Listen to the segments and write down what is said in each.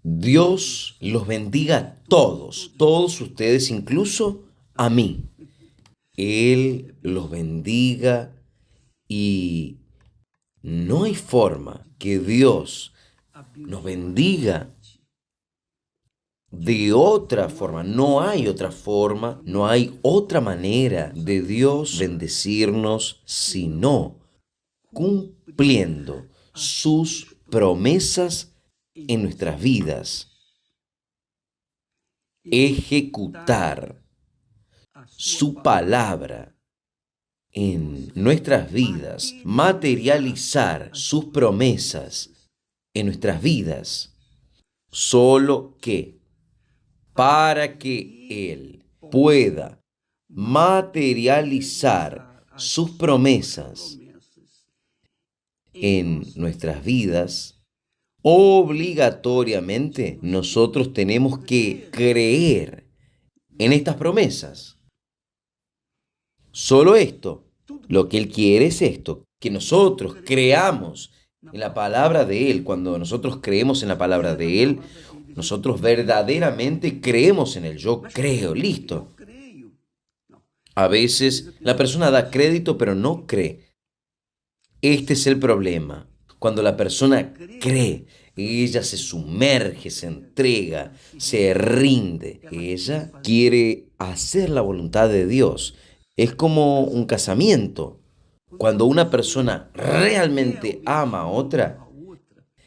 Dios los bendiga a todos, todos ustedes, incluso a mí. Él los bendiga y no hay forma que Dios nos bendiga de otra forma. No hay otra forma, no hay otra manera de Dios bendecirnos sino cumpliendo sus promesas en nuestras vidas, ejecutar su palabra en nuestras vidas, materializar sus promesas en nuestras vidas, solo que para que Él pueda materializar sus promesas en nuestras vidas, obligatoriamente nosotros tenemos que creer en estas promesas. Solo esto, lo que Él quiere es esto, que nosotros creamos en la palabra de Él. Cuando nosotros creemos en la palabra de Él, nosotros verdaderamente creemos en Él. Yo creo, listo. A veces la persona da crédito pero no cree. Este es el problema. Cuando la persona cree, ella se sumerge, se entrega, se rinde. Ella quiere hacer la voluntad de Dios. Es como un casamiento. Cuando una persona realmente ama a otra,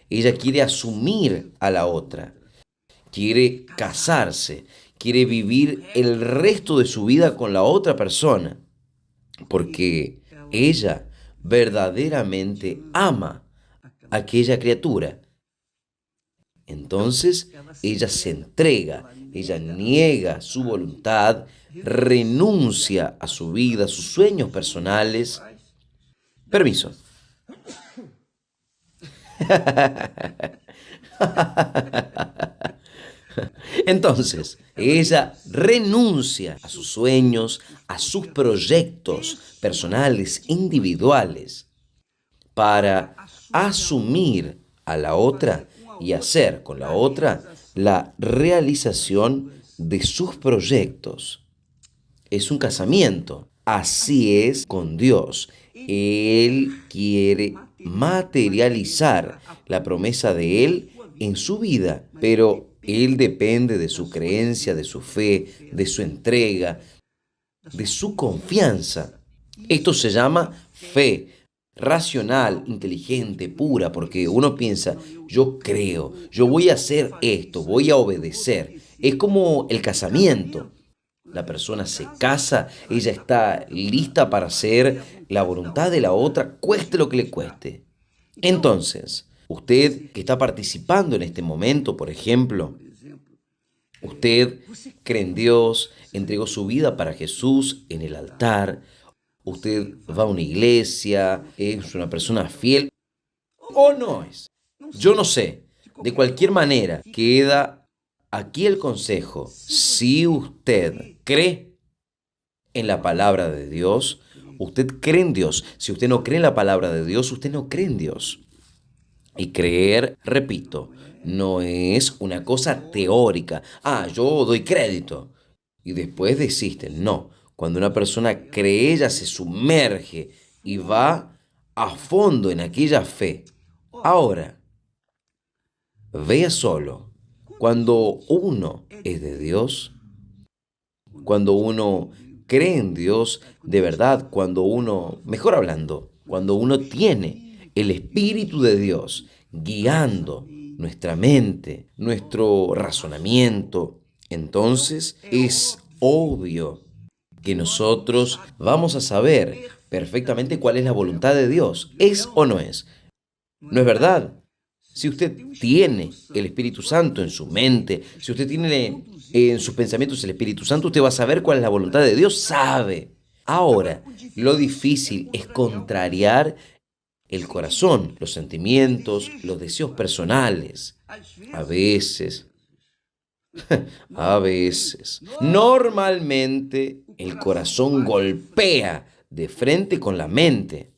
ella quiere asumir a la otra, quiere casarse, quiere vivir el resto de su vida con la otra persona, porque ella verdaderamente ama a aquella criatura. Entonces ella se entrega, ella niega su voluntad, renuncia a su vida, a sus sueños personales. Permiso. Entonces, ella renuncia a sus sueños, a sus proyectos personales, individuales, para asumir a la otra y hacer con la otra la realización de sus proyectos. Es un casamiento. Así es con Dios. Él quiere materializar la promesa de Él en su vida, pero Él depende de su creencia, de su fe, de su entrega, de su confianza. Esto se llama fe racional, inteligente, pura, porque uno piensa, yo creo, yo voy a hacer esto, voy a obedecer. Es como el casamiento. La persona se casa, ella está lista para hacer la voluntad de la otra, cueste lo que le cueste. Entonces, usted que está participando en este momento, por ejemplo, usted cree en Dios, entregó su vida para Jesús en el altar, usted va a una iglesia, es una persona fiel o no es. Yo no sé. De cualquier manera, queda aquí el consejo. Si usted cree en la palabra de Dios, usted cree en Dios. Si usted no cree en la palabra de Dios, usted no cree en Dios. Y creer, repito, no es una cosa teórica. Ah, yo doy crédito y después desisten. No, cuando una persona cree, ella se sumerge y va a fondo en aquella fe. Ahora, vea solo, cuando uno es de Dios, cuando uno cree en Dios de verdad, cuando uno, mejor hablando, cuando uno tiene el Espíritu de Dios guiando nuestra mente, nuestro razonamiento, entonces es obvio que nosotros vamos a saber perfectamente cuál es la voluntad de Dios. ¿Es o no es? ¿No es verdad? Si usted tiene el Espíritu Santo en su mente, si usted tiene en sus pensamientos el Espíritu Santo, usted va a saber cuál es la voluntad de Dios, sabe. Ahora, lo difícil es contrariar el corazón, los sentimientos, los deseos personales. A veces, normalmente el corazón golpea de frente con la mente.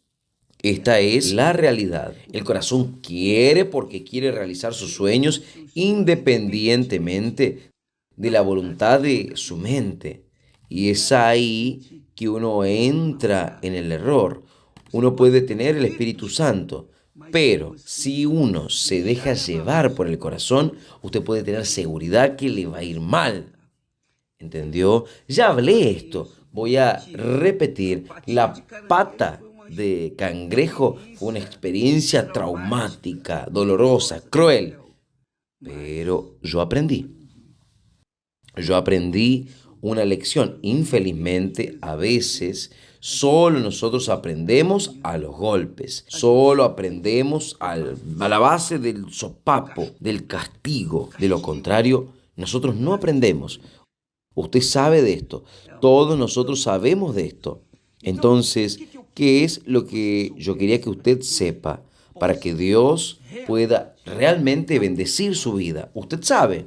Esta es la realidad. El corazón quiere porque quiere realizar sus sueños independientemente de la voluntad de su mente. Y es ahí que uno entra en el error. Uno puede tener el Espíritu Santo, pero si uno se deja llevar por el corazón, usted puede tener seguridad que le va a ir mal. ¿Entendió? Ya hablé esto. Voy a repetir. La pata de cangrejo fue una experiencia traumática, dolorosa, cruel. Pero yo aprendí. Yo aprendí una lección. Infelizmente, a veces, solo nosotros aprendemos a los golpes. Solo aprendemos a la base del sopapo, del castigo. De lo contrario, nosotros no aprendemos. Usted sabe de esto. Todos nosotros sabemos de esto. Entonces, ¿qué es lo que yo quería que usted sepa para que Dios pueda realmente bendecir su vida? Usted sabe,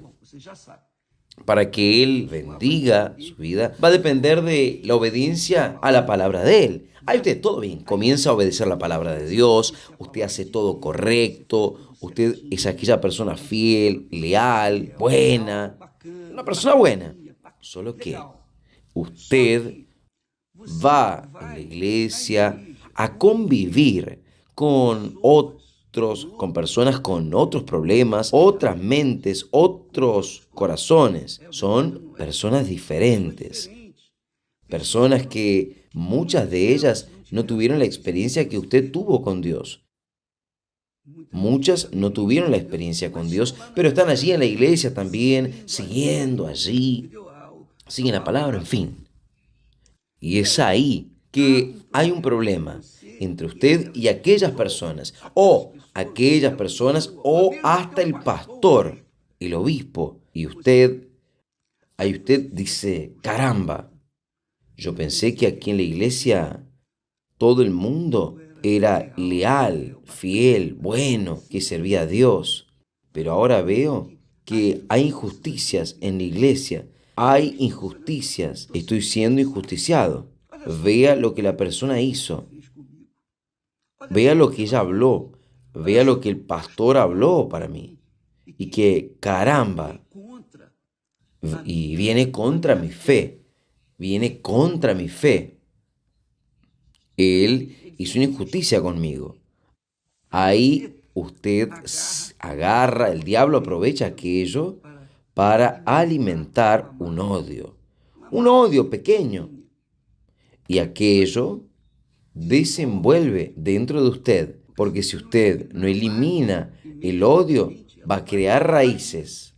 para que Él bendiga su vida, va a depender de la obediencia a la palabra de Él. Ahí usted todo bien, comienza a obedecer la palabra de Dios, usted hace todo correcto, usted es aquella persona fiel, leal, buena, una persona buena. Solo que usted va en la iglesia a convivir con otros, con personas con otros problemas, otras mentes, otros corazones. Son personas diferentes. Personas que muchas de ellas no tuvieron la experiencia que usted tuvo con Dios. Muchas no tuvieron la experiencia con Dios, pero están allí en la iglesia también, siguiendo allí, siguen la palabra, en fin. Y es ahí que hay un problema entre usted y aquellas personas, o hasta el pastor, el obispo, y usted, ahí usted dice, caramba, yo pensé que aquí en la iglesia todo el mundo era leal, fiel, bueno, que servía a Dios, pero ahora veo que hay injusticias en la iglesia. Hay injusticias. Estoy siendo injusticiado. Vea lo que la persona hizo. Vea lo que ella habló. Vea lo que el pastor habló para mí. Y que, caramba, y viene contra mi fe. Viene contra mi fe. Él hizo una injusticia conmigo. Ahí usted agarra, el diablo aprovecha aquello para alimentar un odio pequeño. Y aquello desenvuelve dentro de usted, porque si usted no elimina el odio, va a crear raíces.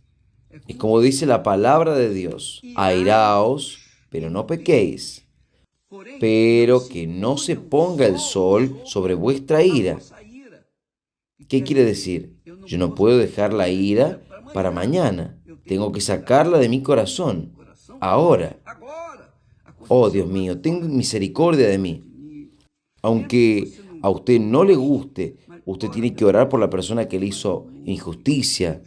Y como dice la palabra de Dios, airaos, pero no pequéis, pero que no se ponga el sol sobre vuestra ira. ¿Qué quiere decir? Yo no puedo dejar la ira para mañana. Tengo que sacarla de mi corazón. Ahora. Oh, Dios mío, ten misericordia de mí. Aunque a usted no le guste, usted tiene que orar por la persona que le hizo injusticia.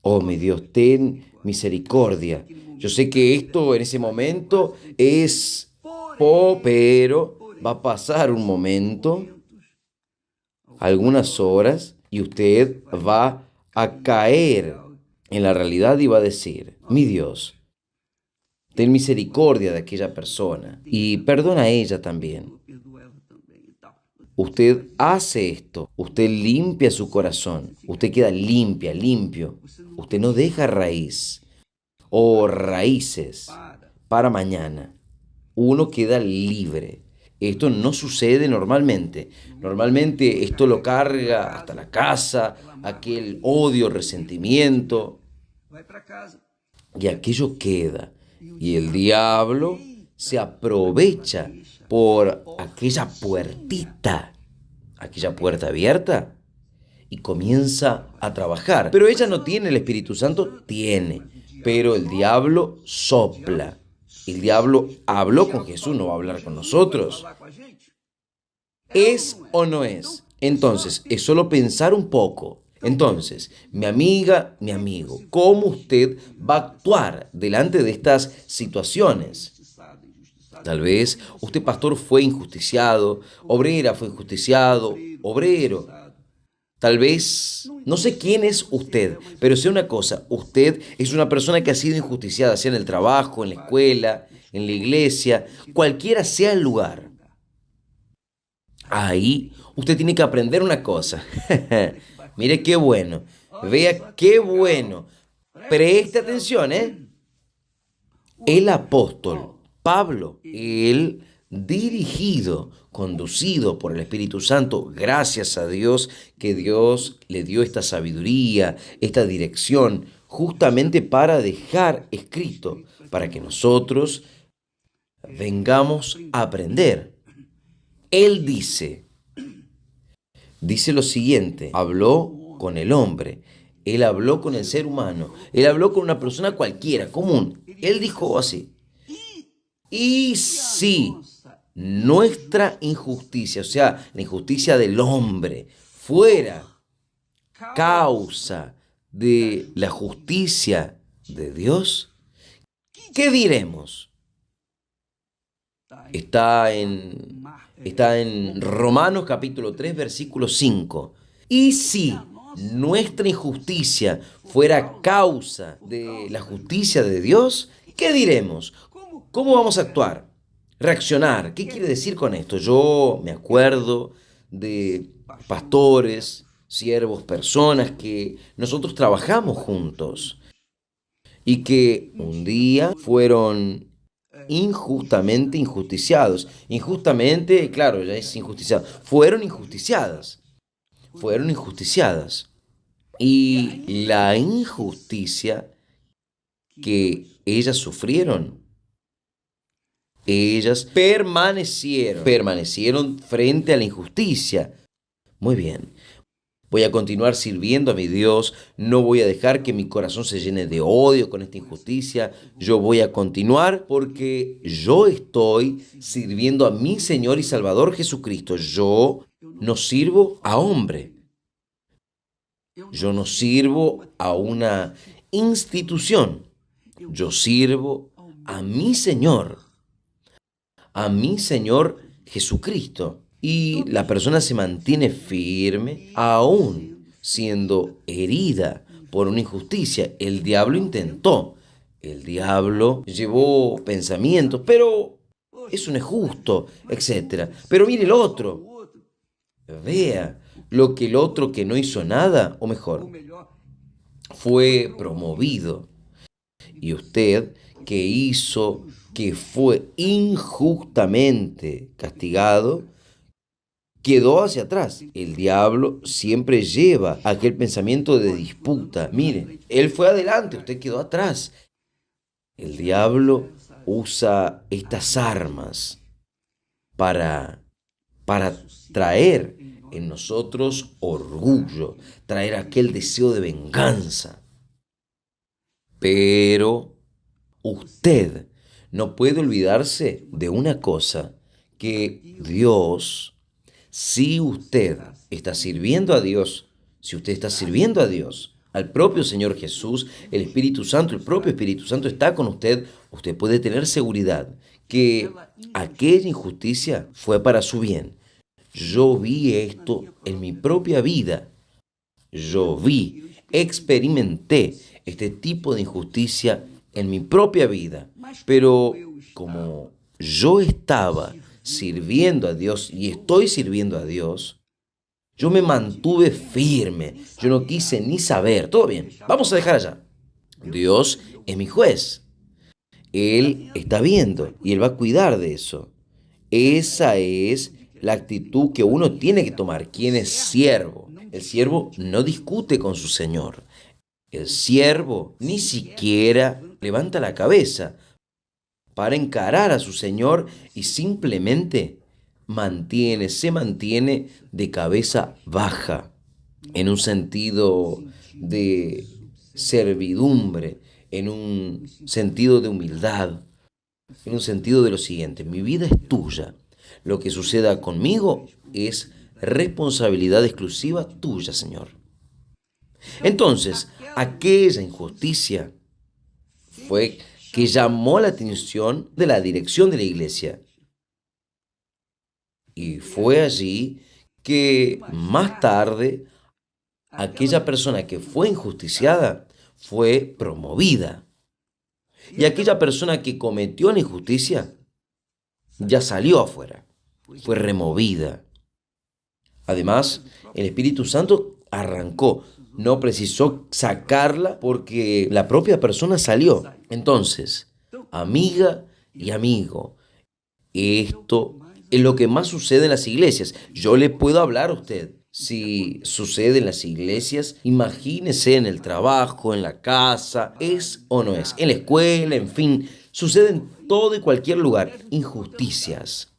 Oh, mi Dios, ten misericordia. Yo sé que esto en ese momento es, pero va a pasar un momento, algunas horas, y usted va a caer en la realidad y va a decir, mi Dios, ten misericordia de aquella persona y perdona a ella también. Usted hace esto, usted limpia su corazón, usted queda limpio, usted no deja raíz o raíces para mañana. Uno queda libre. Esto no sucede normalmente. Normalmente esto lo carga hasta la casa, aquel odio, resentimiento, y aquello queda. Y el diablo se aprovecha por aquella puerta abierta, y comienza a trabajar. Pero ella no tiene el Espíritu Santo, tiene. Pero el diablo sopla. El diablo habló con Jesús, no va a hablar con nosotros. ¿Es o no es? Entonces, es solo pensar un poco. Entonces, mi amiga, mi amigo, ¿cómo usted va a actuar delante de estas situaciones? Tal vez usted, pastor, fue injusticiado, obrera fue injusticiado, obrero. Tal vez, no sé quién es usted, pero sé una cosa, usted es una persona que ha sido injusticiada, sea en el trabajo, en la escuela, en la iglesia, cualquiera sea el lugar. Ahí usted tiene que aprender una cosa. Mire qué bueno, vea qué bueno. Preste atención, ¿eh? El apóstol Pablo, él dirigido, conducido por el Espíritu Santo, gracias a Dios que Dios le dio esta sabiduría, esta dirección, justamente para dejar escrito, para que nosotros vengamos a aprender. Él dice lo siguiente, habló con el hombre, él habló con el ser humano, él habló con una persona cualquiera, común. Él dijo así, y si nuestra injusticia, o sea, la injusticia del hombre, fuera causa de la justicia de Dios, ¿qué diremos? Está en Romanos capítulo 3, versículo 5. Y si nuestra injusticia fuera causa de la justicia de Dios, ¿qué diremos? ¿Cómo vamos a actuar? Reaccionar. ¿Qué quiere decir con esto? Yo me acuerdo de pastores, siervos, personas que nosotros trabajamos juntos y que un día fueron injustamente injusticiados. Injustamente, claro, ya es injusticiado. Fueron injusticiadas. Y la injusticia que ellas sufrieron, ellas permanecieron frente a la injusticia. Muy bien. Voy a continuar sirviendo a mi Dios, no voy a dejar que mi corazón se llene de odio con esta injusticia, yo voy a continuar porque yo estoy sirviendo a mi Señor y Salvador Jesucristo. Yo no sirvo a hombre, yo no sirvo a una institución, yo sirvo a mi Señor Jesucristo. Y la persona se mantiene firme aún siendo herida por una injusticia. El diablo intentó, el diablo llevó pensamientos, pero eso no es justo, etc. Pero mire el otro, vea lo que el otro que no hizo nada, o mejor, fue promovido. Y usted que fue injustamente castigado, quedó hacia atrás. El diablo siempre lleva aquel pensamiento de disputa. Mire, él fue adelante, usted quedó atrás. El diablo usa estas armas para traer en nosotros orgullo, traer aquel deseo de venganza. Pero usted no puede olvidarse de una cosa, que Dios, si usted está sirviendo a Dios, al propio Señor Jesús, el Espíritu Santo, el propio Espíritu Santo está con usted, usted puede tener seguridad que aquella injusticia fue para su bien. Yo vi esto en mi propia vida. Experimenté este tipo de injusticia en mi propia vida. Pero como yo estaba sirviendo a Dios y estoy sirviendo a Dios, yo me mantuve firme. Yo no quise ni saber. Todo bien, vamos a dejar allá. Dios es mi juez. Él está viendo y Él va a cuidar de eso. Esa es la actitud que uno tiene que tomar. ¿Quién es siervo? El siervo no discute con su señor. El siervo ni siquiera levanta la cabeza para encarar a su señor y simplemente se mantiene de cabeza baja, en un sentido de servidumbre, en un sentido de humildad, en un sentido de lo siguiente: mi vida es tuya, lo que suceda conmigo es responsabilidad exclusiva tuya, Señor. Entonces, aquella injusticia fue que llamó la atención de la dirección de la iglesia. Y fue allí que más tarde aquella persona que fue injusticiada fue promovida. Y aquella persona que cometió la injusticia ya salió afuera, fue removida. Además, el Espíritu Santo arrancó, no precisó sacarla porque la propia persona salió. Entonces, amiga y amigo, esto es lo que más sucede en las iglesias. Yo le puedo hablar a usted. Si sucede en las iglesias, imagínese en el trabajo, en la casa, es o no es, en la escuela, en fin, sucede en todo y cualquier lugar, injusticias.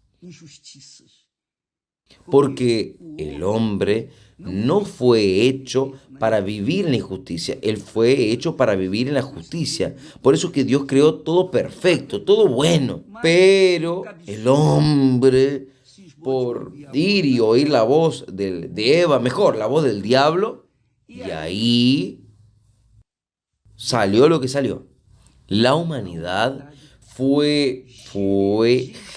Porque el hombre no fue hecho para vivir en la injusticia, él fue hecho para vivir en la justicia. Por eso que Dios creó todo perfecto, todo bueno. Pero el hombre, por ir y oír la voz de Eva, mejor, la voz del diablo, y ahí salió lo que salió. La humanidad fue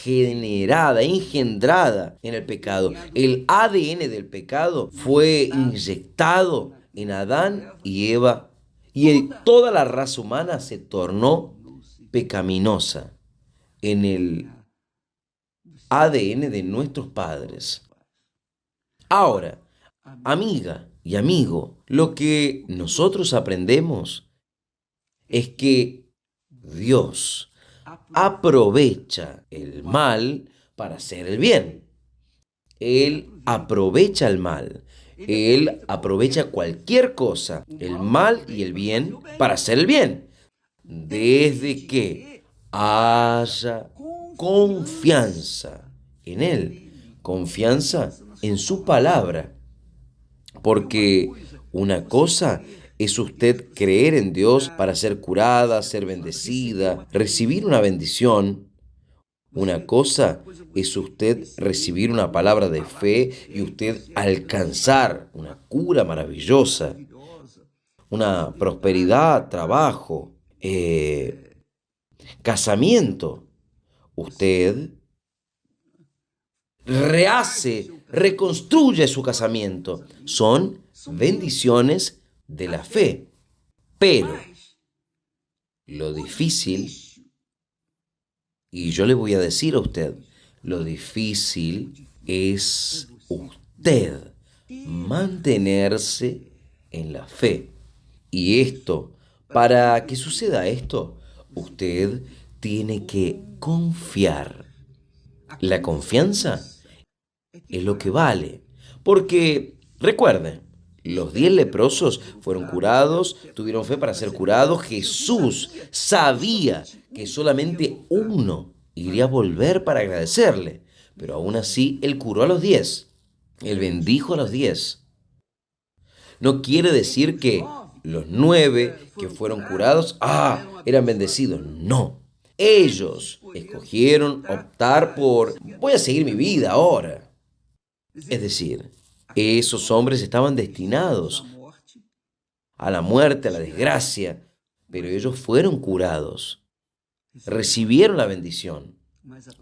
generada, engendrada en el pecado. El ADN del pecado fue inyectado en Adán y Eva. Y toda la raza humana se tornó pecaminosa en el ADN de nuestros padres. Ahora, amiga y amigo, lo que nosotros aprendemos es que Dios aprovecha el mal para hacer el bien. Él aprovecha el mal. Él aprovecha cualquier cosa, el mal y el bien, para hacer el bien. Desde que haya confianza en Él, confianza en su palabra. Porque una cosa es usted creer en Dios para ser curada, ser bendecida, recibir una bendición. Una cosa es usted recibir una palabra de fe y usted alcanzar una cura maravillosa, una prosperidad, trabajo, casamiento. Usted rehace, reconstruye su casamiento. Son bendiciones de la fe. Pero lo difícil, y yo le voy a decir a usted, lo difícil es usted mantenerse en la fe. Y para que suceda esto, usted tiene que confiar. La confianza es lo que vale. Porque, recuerden, los 10 leprosos fueron curados, tuvieron fe para ser curados. Jesús sabía que solamente uno iría a volver para agradecerle. Pero aún así, Él curó a los 10. Él bendijo a los 10. No quiere decir que los 9 que fueron curados, eran bendecidos. No. Ellos escogieron optar por, voy a seguir mi vida ahora. Es decir, esos hombres estaban destinados a la muerte, a la desgracia, pero ellos fueron curados, recibieron la bendición,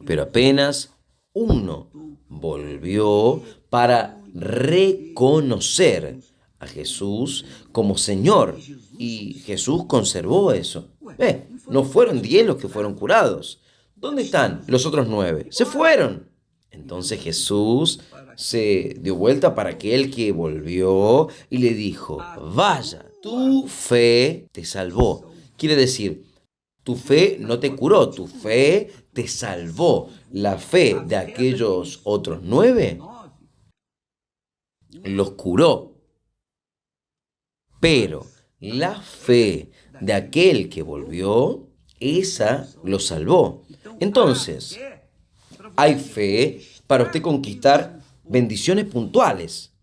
pero apenas uno volvió para reconocer a Jesús como Señor, y Jesús conservó eso. No fueron 10 los que fueron curados. ¿Dónde están los otros 9? Se fueron. Entonces Jesús se dio vuelta para aquel que volvió y le dijo, vaya, tu fe te salvó. Quiere decir, tu fe no te curó, tu fe te salvó. La fe de aquellos otros 9 los curó. Pero la fe de aquel que volvió, esa lo salvó. Entonces, hay fe para usted conquistar bendiciones puntuales,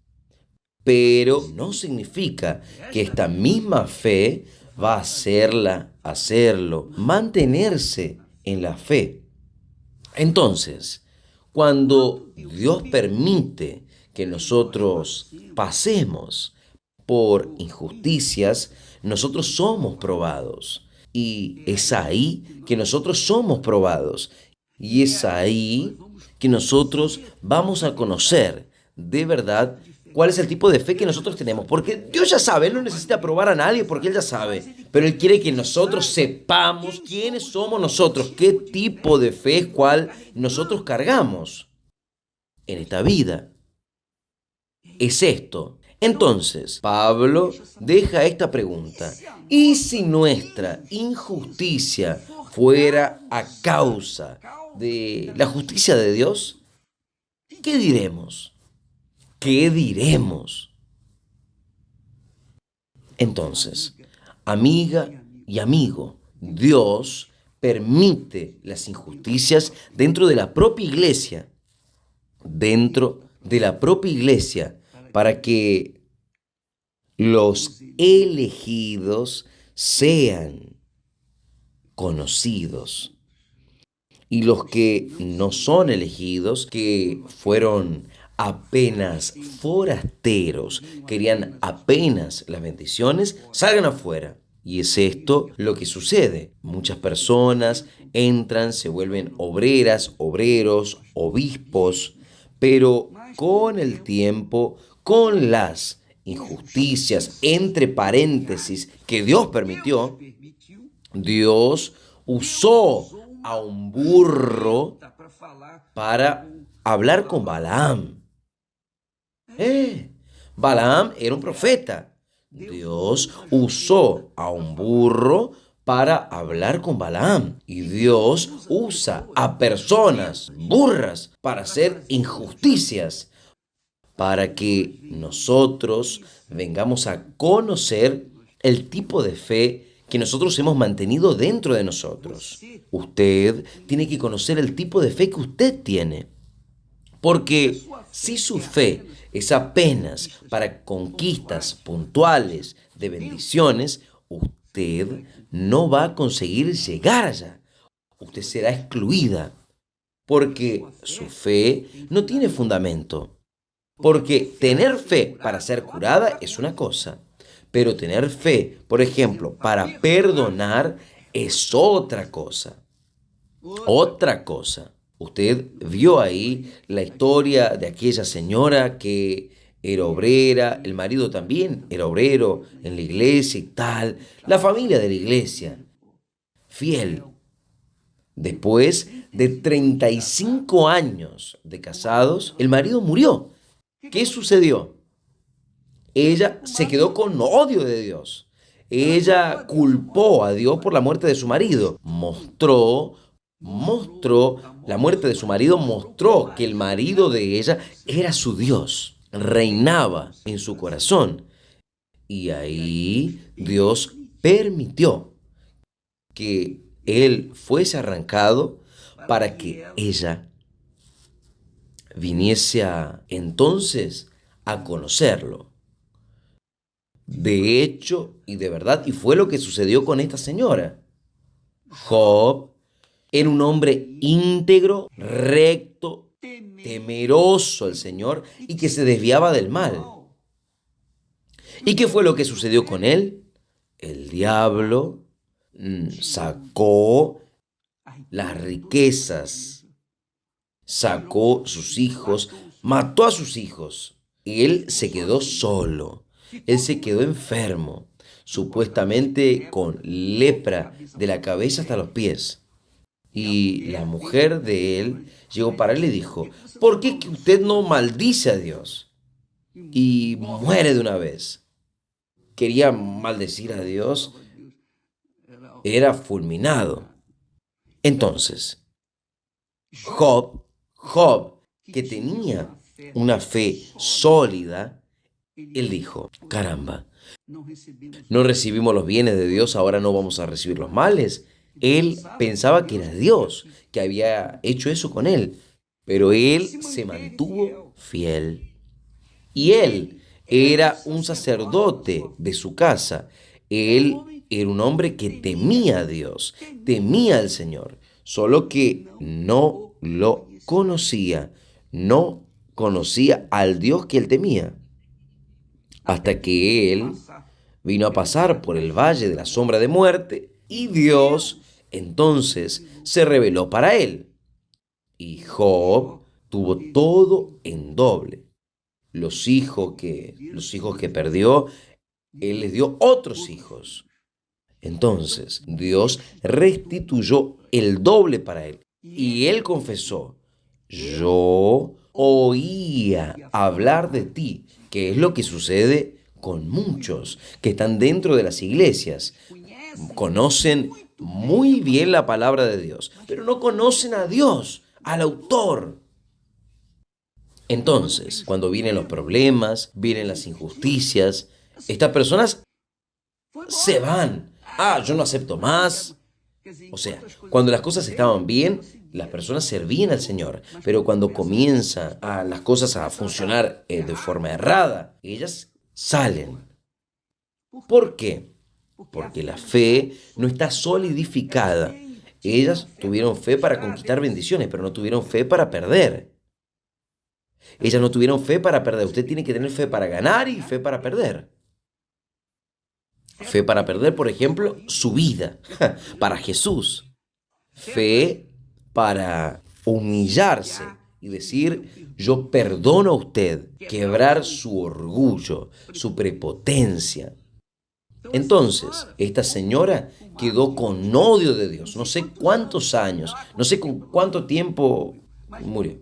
pero no significa que esta misma fe va a hacerlo, mantenerse en la fe. Entonces, cuando Dios permite que nosotros pasemos por injusticias, nosotros somos probados. Y es ahí que nosotros somos probados. Y es ahí que nosotros vamos a conocer de verdad cuál es el tipo de fe que nosotros tenemos. Porque Dios ya sabe, Él no necesita probar a nadie porque Él ya sabe. Pero Él quiere que nosotros sepamos quiénes somos nosotros, qué tipo de fe es cuál nosotros cargamos en esta vida. Es esto. Entonces, Pablo deja esta pregunta. ¿Y si nuestra injusticia fuera a causa de la justicia de Dios? ¿Qué diremos? ¿Qué diremos? Entonces, amiga y amigo, Dios permite las injusticias dentro de la propia iglesia, para que los elegidos sean conocidos. Y los que no son elegidos, que fueron apenas forasteros, querían apenas las bendiciones, salgan afuera. Y es esto lo que sucede. Muchas personas entran, se vuelven obreras, obreros, obispos, pero con el tiempo, con las injusticias, entre paréntesis, que Dios permitió, Dios usó a un burro para hablar con Balaam. Balaam era un profeta. Dios usó a un burro para hablar con Balaam. Y Dios usa a personas burras para hacer injusticias, para que nosotros vengamos a conocer el tipo de fe que nosotros hemos mantenido dentro de nosotros. Usted tiene que conocer el tipo de fe que usted tiene. Porque si su fe es apenas para conquistas puntuales de bendiciones, usted no va a conseguir llegar allá. Usted será excluida porque su fe no tiene fundamento. Porque tener fe para ser curada es una cosa, pero tener fe, por ejemplo, para perdonar es otra cosa. Otra cosa. Usted vio ahí la historia de aquella señora que era obrera, el marido también era obrero en la iglesia y tal, la familia de la iglesia, fiel. Después de 35 años de casados, el marido murió. ¿Qué sucedió? Ella se quedó con odio de Dios. Ella culpó a Dios por la muerte de su marido. La muerte de su marido mostró que el marido de ella era su Dios. Reinaba en su corazón. Y ahí Dios permitió que él fuese arrancado para que ella viniese entonces a conocerlo. De hecho y de verdad, y fue lo que sucedió con esta señora. Job era un hombre íntegro, recto, temeroso al Señor y que se desviaba del mal. ¿Y qué fue lo que sucedió con él? El diablo sacó las riquezas, sacó sus hijos, mató a sus hijos. Y él se quedó solo, él se quedó enfermo, supuestamente con lepra de la cabeza hasta los pies. Y la mujer de él llegó para él y le dijo, ¿por qué que usted no maldice a Dios y muere de una vez? Quería maldecir a Dios, era fulminado. Entonces, Job, que tenía una fe sólida, él dijo, caramba, no recibimos los bienes de Dios, ahora no vamos a recibir los males. Él pensaba que era Dios que había hecho eso con él, pero él se mantuvo fiel. Y él era un sacerdote de su casa. Él era un hombre que temía a Dios, temía al Señor, solo que no lo conocía, no conocía al Dios que él temía, hasta que él vino a pasar por el valle de la sombra de muerte Y Dios entonces se reveló para él. Y Job tuvo todo en doble. Los hijos que perdió, él les dio otros hijos. Entonces Dios restituyó el doble para él. Y él confesó, yo oía hablar de ti, que es lo que sucede con muchos que están dentro de las iglesias. Conocen muy bien la palabra de Dios, pero no conocen a Dios, al autor. Entonces, cuando vienen los problemas, vienen las injusticias, estas personas se van. Yo no acepto más. O sea, cuando las cosas estaban bien, las personas servían al Señor, pero cuando comienzan las cosas a funcionar de forma errada, ellas salen. ¿Por qué? Porque la fe no está solidificada. Ellas tuvieron fe para conquistar bendiciones, pero no tuvieron fe para perder. Ellas no tuvieron fe para perder. Usted tiene que tener fe para ganar y fe para perder. Fe para perder, por ejemplo, su vida, para Jesús. Fe para humillarse y decir, yo perdono a usted, quebrar su orgullo, su prepotencia. Entonces, esta señora quedó con odio de Dios, no sé cuántos años, no sé con cuánto tiempo murió.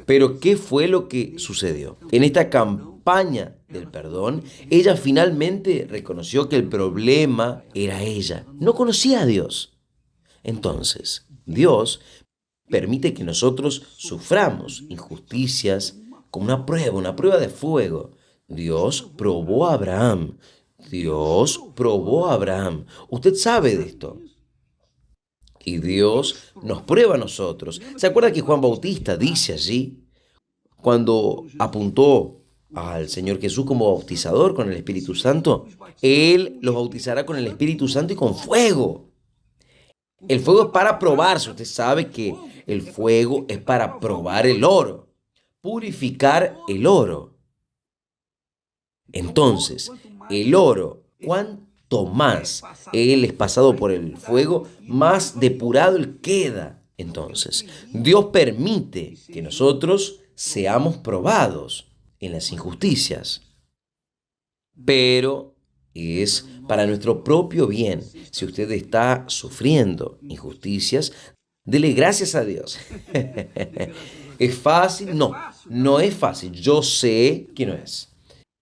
Pero ¿qué fue lo que sucedió? En esta campaña del perdón, ella finalmente reconoció que el problema era ella. No conocía a Dios. Entonces, Dios permite que nosotros suframos injusticias como una prueba de fuego. Dios probó a Abraham. Dios probó a Abraham. Usted sabe de esto. Y Dios nos prueba a nosotros. ¿Se acuerda que Juan Bautista dice allí, cuando apuntó al Señor Jesús como bautizador con el Espíritu Santo? Él los bautizará con el Espíritu Santo y con fuego. El fuego es para probarse. Usted sabe que el fuego es para probar el oro, purificar el oro. Entonces, el oro, cuanto más él es pasado por el fuego, más depurado él queda. Entonces, Dios permite que nosotros seamos probados en las injusticias, pero es para nuestro propio bien. Si usted está sufriendo injusticias, dele gracias a Dios. ¿Es fácil? No, no es fácil. Yo sé que no es.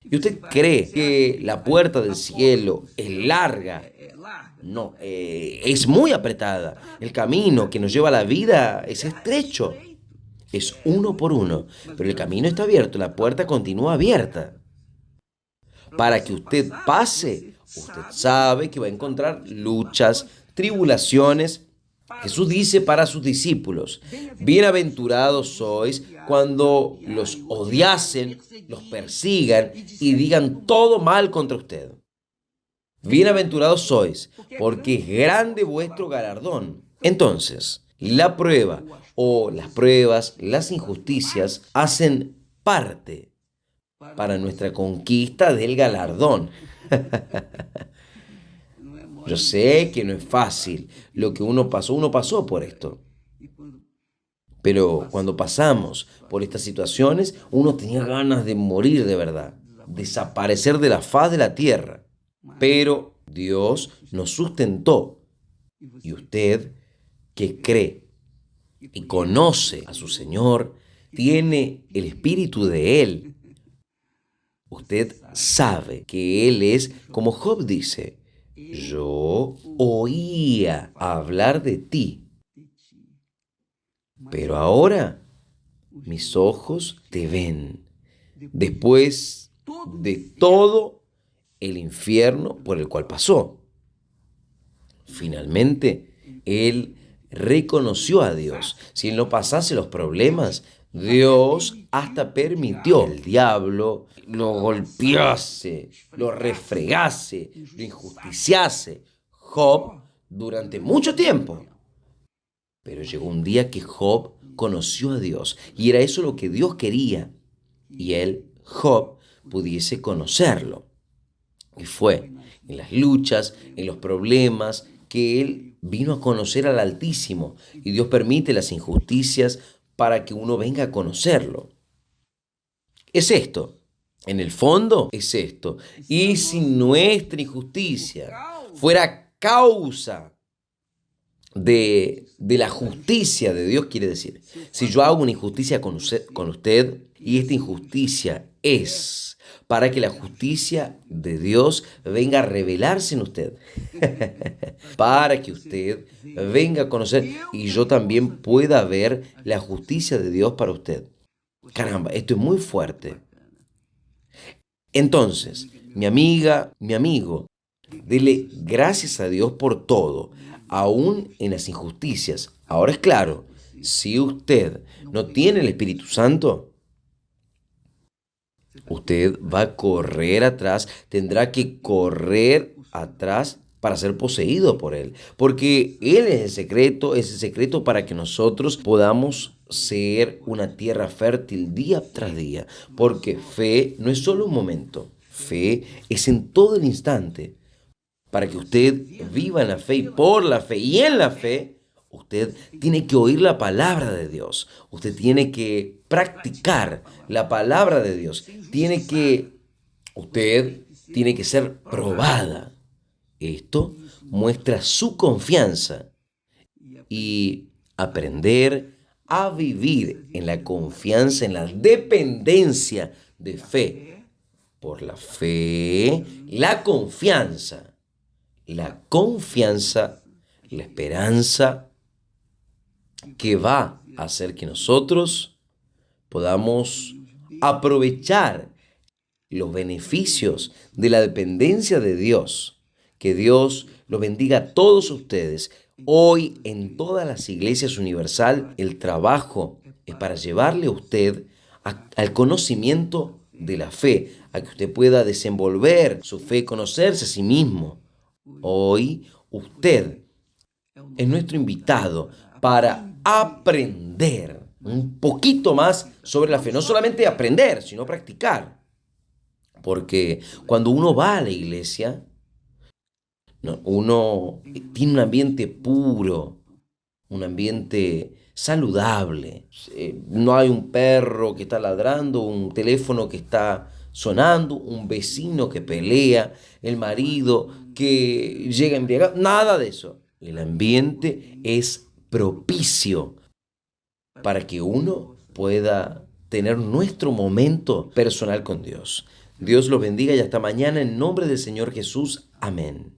¿Y usted cree que la puerta del cielo es larga? No, es muy apretada. El camino que nos lleva a la vida es estrecho. Es uno por uno, pero el camino está abierto, la puerta continúa abierta. Para que usted pase, usted sabe que va a encontrar luchas, tribulaciones. Jesús dice para sus discípulos, bienaventurados sois cuando los odiasen, los persigan y digan todo mal contra usted. Bienaventurados sois, porque es grande vuestro galardón. Entonces, la prueba o las pruebas, las injusticias hacen parte para nuestra conquista del galardón. Yo sé que no es fácil lo que uno pasó por esto. Pero cuando pasamos por estas situaciones, uno tenía ganas de morir de verdad, desaparecer de la faz de la tierra. Pero Dios nos sustentó. Y usted que cree y conoce a su Señor, tiene el Espíritu de Él. Usted sabe que Él es, como Job dice, yo oía hablar de ti, pero ahora mis ojos te ven. Después de todo el infierno por el cual pasó, finalmente Él reconoció a Dios. Si él no pasase los problemas, Dios hasta permitió que el diablo lo golpease, lo refregase, lo injusticiase. Job durante mucho tiempo. Pero llegó un día que Job conoció a Dios y era eso lo que Dios quería. Y él, Job, pudiese conocerlo. Y fue en las luchas, en los problemas, que Él vino a conocer al Altísimo. Y Dios permite las injusticias para que uno venga a conocerlo. Es esto. En el fondo es esto. Y si nuestra injusticia fuera causa de la justicia de Dios, quiere decir, si yo hago una injusticia con usted y esta injusticia es para que la justicia de Dios venga a revelarse en usted, para que usted venga a conocer y yo también pueda ver la justicia de Dios para usted. Caramba, esto es muy fuerte. Entonces, mi amiga, mi amigo, dele gracias a Dios por todo, aún en las injusticias. Ahora es claro, si usted no tiene el Espíritu Santo, usted va a correr atrás, tendrá que correr atrás para ser poseído por Él. Porque Él es el secreto para que nosotros podamos ser una tierra fértil día tras día. Porque fe no es solo un momento, fe es en todo el instante. Para que usted viva en la fe y por la fe y en la fe, usted tiene que oír la palabra de Dios. Usted tiene que practicar la palabra de Dios. Usted tiene que ser probada. Esto muestra su confianza y aprender a vivir en la confianza, en la dependencia de fe. Por la fe, la confianza, la esperanza que va a hacer que nosotros podamos aprovechar los beneficios de la dependencia de Dios. Que Dios los bendiga a todos ustedes. Hoy en todas las iglesias universal el trabajo es para llevarle a usted al conocimiento de la fe, a que usted pueda desenvolver su fe, conocerse a sí mismo. Hoy usted es nuestro invitado para aprender un poquito más sobre la fe. No solamente aprender, sino practicar. Porque cuando uno va a la iglesia, uno tiene un ambiente puro, un ambiente saludable. No hay un perro que está ladrando, un teléfono que está sonando, un vecino que pelea, el marido que llega embriagado, nada de eso. El ambiente es propicio para que uno pueda tener nuestro momento personal con Dios. Dios los bendiga y hasta mañana en nombre del Señor Jesús. Amén.